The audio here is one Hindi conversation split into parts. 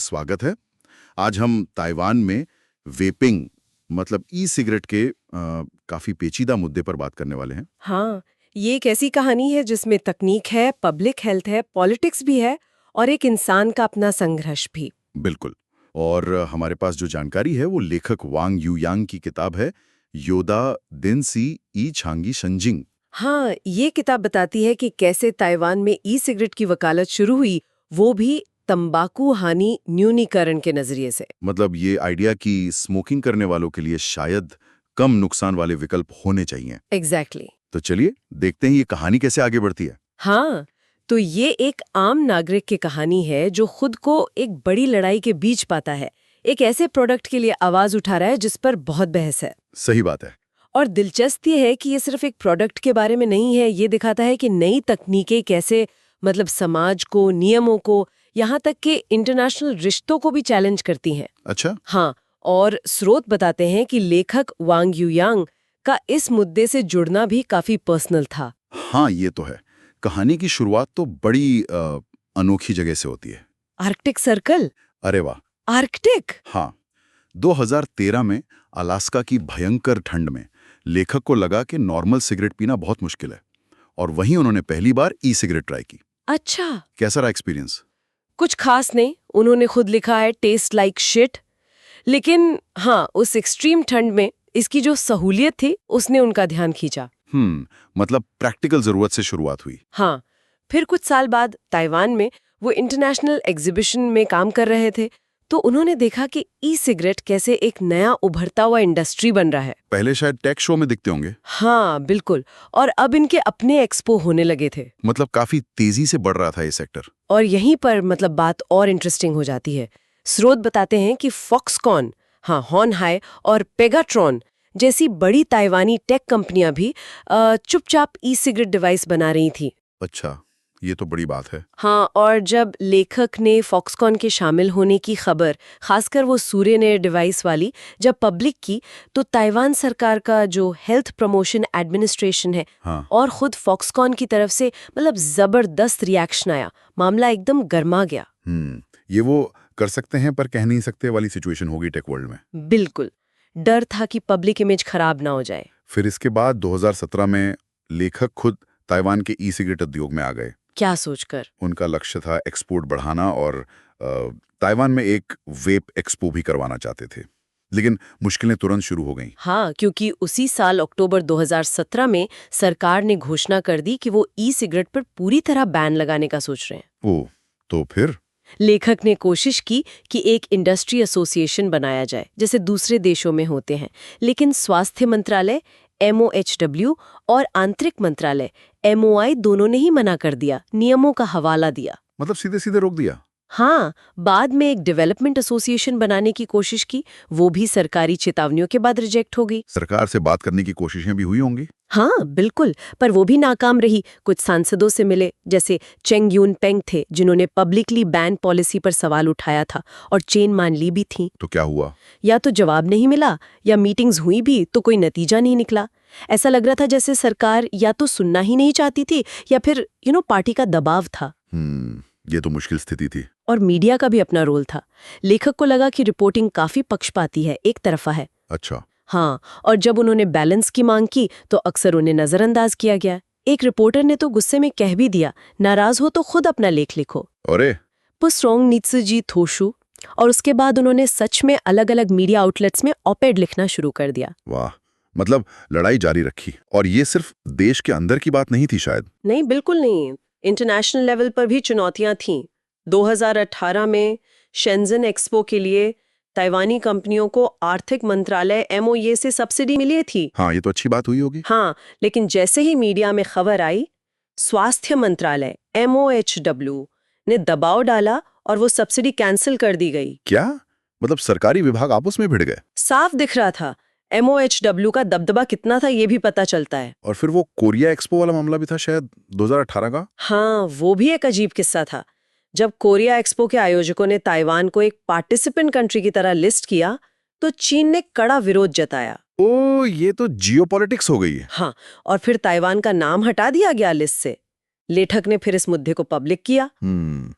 स्वागत है। आज हम ताइवान में वेपिंग मतलब ई सिगरेट के काफी पेचीदा मुद्दे पर बात करने वाले हैं। हाँ, ये एक ऐसी कहानी है जिसमें तकनीक है, पब्लिक हेल्थ है, पॉलिटिक्स भी है और एक इंसान का अपना संघर्ष भी। बिल्कुल। और हमारे पास जो जानकारी है वो लेखक वांग यूयांग की किताब है, योदा दिनसी ई छांगी शंजिंग। हाँ, ये किताब बताती है कि कैसे ताइवान में ई सिगरेट की वकालत शुरू हुई, वो भी तंबाकू हानि न्यूनीकरण के नजरिए से। मतलब ये आइडिया कि स्मोकिंग करने वालों के लिए शायद कम नुकसान वाले विकल्प होने चाहिए। एग्जैक्टली। तो चलिए देखते हैं ये कहानी कैसे आगे बढ़ती है। हाँ, तो ये एक आम नागरिक की कहानी है जो खुद को एक बड़ी लड़ाई के बीच पाता है, एक ऐसे प्रोडक्ट के लिए आवाज उठा रहा है जिस पर बहुत बहस है। सही बात है। और दिलचस्प ये है कि ये सिर्फ एक प्रोडक्ट के बारे में नहीं है, ये दिखाता है कि नई तकनीकें कैसे मतलब समाज को, नियमों को, यहाँ तक कि इंटरनेशनल रिश्तों को भी चैलेंज करती हैं। अच्छा। हाँ, और स्रोत बताते हैं कि लेखक वांग यूयांग का इस मुद्दे से जुड़ना भी काफी पर्सनल था। हाँ, ये तो है। कहानी की शुरुआत तो बड़ी अनोखी जगह से होती है। Arctic circle. अरे वाह। आर्कटिक। हाँ, 2013 में अलास्का की भयंकर ठंड में लेखक को लगा कि नॉर्मल सिगरेट पीना बहुत मुश्किल है और वहीं उन्होंने पहली बार ई सिगरेट ट्राई की। अच्छा। कैसा रहा एक्सपीरियंस? कुछ खास नहीं, उन्होंने खुद लिखा है टेस्ट लाइक शिट। लेकिन हाँ, उस एक्सट्रीम ठंड में इसकी जो सहूलियत थी उसने उनका ध्यान खींचा। मतलब प्रैक्टिकल जरूरत से शुरुआत हुई। हाँ, फिर कुछ साल बाद ताइवान में वो इंटरनेशनल एग्जीबिशन में काम कर रहे थे, तो उन्होंने देखा कि ई सिगरेट कैसे एक नया उभरता हुआ इंडस्ट्री बन रहा है। पहले शायद टेक शो में दिखते होंगे। हाँ बिल्कुल, और अब इनके अपने एक्सपो होने लगे थे। मतलब काफी तेजी से बढ़ रहा था ये सेक्टर। और यहीं पर मतलब बात और इंटरेस्टिंग हो जाती है। स्रोत बताते हैं कि फॉक्सकॉन, हाँ हॉन हाई और पेगाट्रॉन जैसी बड़ी ताइवानी टेक कंपनियां भी चुपचाप ई सिगरेट डिवाइस बना रही थी। अच्छा, ये तो बड़ी बात है। हाँ, और जब लेखक ने फॉक्सकॉन के शामिल होने की खबर, खासकर वो सूर्य ने डिवाइस वाली, जब पब्लिक की, तो ताइवान सरकार का जो हेल्थ प्रमोशन एडमिनिस्ट्रेशन है, हाँ। और खुद फॉक्सकॉन की तरफ से मतलब जबरदस्त रिएक्शन आया, मामला एकदम गर्मा गया। ये वो कर सकते हैं पर कह नहीं सकते वाली सिचुएशन होगी टेक वर्ल्ड में। बिल्कुल, डर था कि पब्लिक इमेज खराब ना हो जाए। फिर इसके बाद 2017 में लेखक खुद ताइवान के ई सिगरेट उद्योग में आ गए। क्या सोचकर? उनका लक्ष्य था एक्सपोर्ट बढ़ाना और ताइवान में एक वेप एक्सपो भी करवाना चाहते थे, लेकिन मुश्किलें तुरंत शुरू हो गईं। हाँ, क्योंकि उसी साल अक्टूबर 2017 में सरकार ने घोषणा कर दी कि वो ई सिगरेट पर पूरी तरह बैन लगाने का सोच रहे हैं। ओह, तो फिर लेखक ने कोशिश की कि एक इंडस्ट्री एसोसिएशन बनाया जाए जैसे दूसरे देशों में होते हैं, लेकिन स्वास्थ्य मंत्रालय MOHW और आंतरिक मंत्रालय MOI दोनों ने ही मना कर दिया, नियमों का हवाला दिया। मतलब सीधे सीधे रोक दिया। हाँ, बाद में एक डेवलपमेंट एसोसिएशन बनाने की कोशिश की, वो भी सरकारी चेतावनियों के बाद रिजेक्ट हो गई। सरकार से बात करने की कोशिशें भी हुई होंगी। हाँ बिल्कुल, पर वो भी नाकाम रही। कुछ सांसदों से मिले, जैसे चेंग यून पेंग थे, जिन्होंने पब्लिकली बैन पॉलिसी पर सवाल उठाया था और चेन मान ली भी थी। तो क्या हुआ? या तो जवाब नहीं मिला, या मीटिंग्स हुई भी तो कोई नतीजा नहीं निकला। ऐसा लग रहा था जैसे सरकार या तो सुनना ही नहीं चाहती थी, या फिर पार्टी का दबाव था। ये तो मुश्किल स्थिति थी। और मीडिया का भी अपना रोल था। लेखक को लगा कि रिपोर्टिंग काफी पक्षपाती है, एक तरफा है। अच्छा। हाँ, और जब उन्होंने बैलेंस की मांग की तो अक्सर उन्हें नजरअंदाज किया गया। एक रिपोर्टर ने तो गुस्से में कह भी दिया, नाराज हो तो खुद अपना लेख लिखो। अरे पुस्रोंग नीत्सुजी थोशु। और उसके बाद उन्होंने सच में अलग अलग मीडिया आउटलेट्स में ऑपेड लिखना शुरू कर दिया। वाह, मतलब लड़ाई जारी रखी। और ये सिर्फ देश के अंदर की बात नहीं थी शायद। नहीं, बिल्कुल नहीं, इंटरनेशनल लेवल पर भी चुनौतियां थीं। 2018 में शेंजन एक्सपो के लिए ताइवानी कंपनियों को आर्थिक मंत्रालय MOE से सब्सिडी मिली थी। हाँ, ये तो अच्छी बात हुई होगी। हाँ, लेकिन जैसे ही मीडिया में खबर आई, स्वास्थ्य मंत्रालय MOHW ने दबाव डाला और वो सब्सिडी कैंसिल कर दी गई। क्या मतलब सरकारी विभाग आपस में भिड़ गए? साफ दिख रहा था। MOHW का दबदबा कितना था ये भी पता चलता है। और फिर वो कोरिया एक्सपो वाला मामला भी था शायद 2018 का। हाँ, वो भी एक अजीब किस्सा था। जब कोरिया एक्सपो के आयोजकों ने ताइवान को एक पार्टिसिपेंट कंट्री की तरह लिस्ट किया, तो चीन ने कड़ा विरोध जताया। ओ, ये तो जियोपॉलिटिक्स हो गई है। हाँ, और फिर ताइवान का नाम हटा दिया गया लिस्ट से। लेखक ने फिर इस मुद्दे को पब्लिक किया।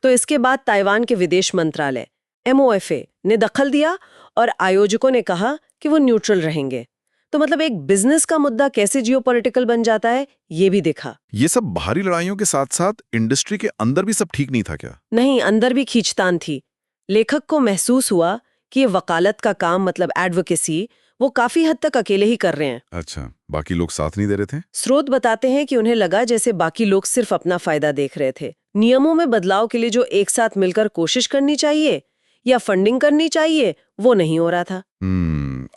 तो इसके बाद ताइवान के विदेश मंत्रालय MOFA ने दखल दिया और आयोजकों ने कहा कि वो न्यूट्रल रहेंगे। तो मतलब एक बिजनेस का मुद्दा कैसे जियोपॉलिटिकल बन जाता है, ये भी देखा। ये सब बाहरी लड़ाइयों के साथ साथ इंडस्ट्री के अंदर भी सब ठीक नहीं था क्या? नहीं, अंदर भी खींचतान थी। लेखक को महसूस हुआ कि ये वकालत का काम मतलब एडवोकेसी वो काफी हद तक अकेले ही कर रहे हैं। अच्छा, बाकी लोग साथ नहीं दे रहे थे? स्रोत बताते हैं कि उन्हें लगा जैसे बाकी लोग सिर्फ अपना फायदा देख रहे थे। नियमों में बदलाव के लिए जो एक साथ मिलकर कोशिश करनी चाहिए या फंडिंग करनी चाहिए, वो नहीं हो रहा था।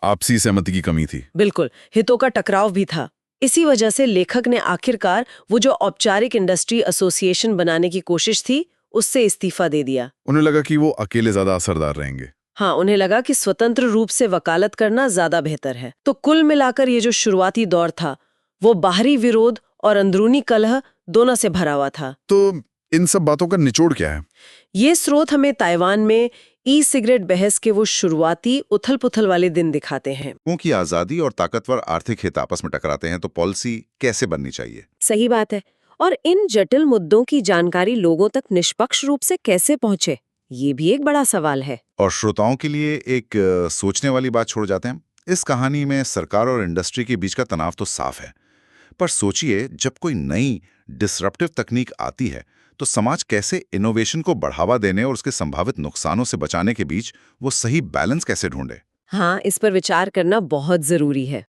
आपसी सहमति की कमी थी। बिल्कुल, हितों का टकराव भी था। इसी वजह से लेखक ने आखिरकार वो जो औपचारिक इंडस्ट्री एसोसिएशन बनाने की कोशिश थी, उससे इस्तीफा दे दिया। उन्हें लगा कि वो अकेले ज्यादा असरदार रहेंगे। हाँ, उन्हें लगा कि स्वतंत्र रूप से वकालत करना ज्यादा बेहतर है। तो कुल मिलाकर ये जो शुरुआती दौर था, वो बाहरी विरोध और अंदरूनी कलह दोनों से भरा हुआ था। तो इन सब बातों का निचोड़ क्या है? ये स्रोत हमें ताइवान में ई सिगरेट बहस के वो शुरुआती उथल-पुथल वाले दिन दिखाते हैं। क्योंकि आजादी और ताकतवर आर्थिक हित आपस में टकराते हैं तो पॉलिसी कैसे बननी चाहिए? सही बात है। और इन जटिल मुद्दों की जानकारी लोगों तक निष्पक्ष रूप से कैसे पहुंचे, ये भी एक बड़ा सवाल है। और श्रोताओं के लिए एक सोचने वाली बात छोड़ जाते हैं। इस कहानी में सरकार और इंडस्ट्री के बीच का तनाव तो साफ है, पर सोचिए जब कोई नई डिसरप्टिव तकनीक आती है तो समाज कैसे इनोवेशन को बढ़ावा देने और उसके संभावित नुकसानों से बचाने के बीच वो सही बैलेंस कैसे ढूंढे? हाँ, इस पर विचार करना बहुत जरूरी है।